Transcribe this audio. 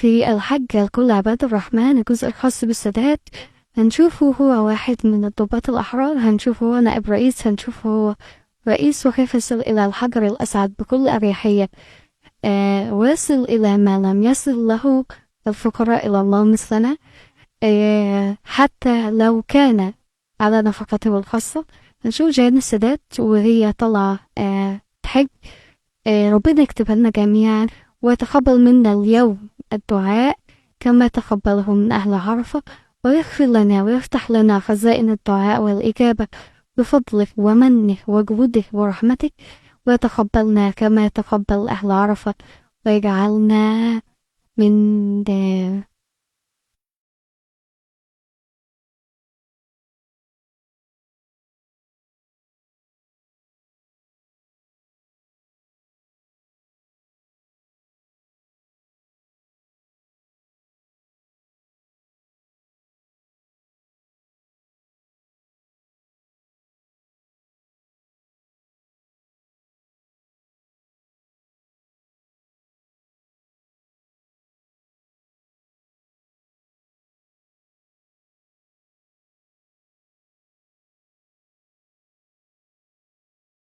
في الحج لكل عباد الرحمن الجزء الخاص بالسادات هنشوفه هو واحد من الضباط الأحرار، هنشوفه هو نائب رئيس، هنشوفه هو رئيس وكيف يصل إلى الحجر الأسعد بكل أريحية ويصل إلى ما لم يصل له الفقراء إلى الله مثلنا، حتى لو كان على نفقته الخاصة. نشوف جيران السادات وهي طلع تحج. ربنا يكتبها لنا جميعا ويتقبل منا اليوم الدعاء كما تقبله من أهل عرفة، ويغفر لنا ويفتح لنا خزائن الدعاء والإجابة بفضله ومنه وجوده ورحمته، ويتقبلنا كما تقبل أهل عرفة، ويجعلنا من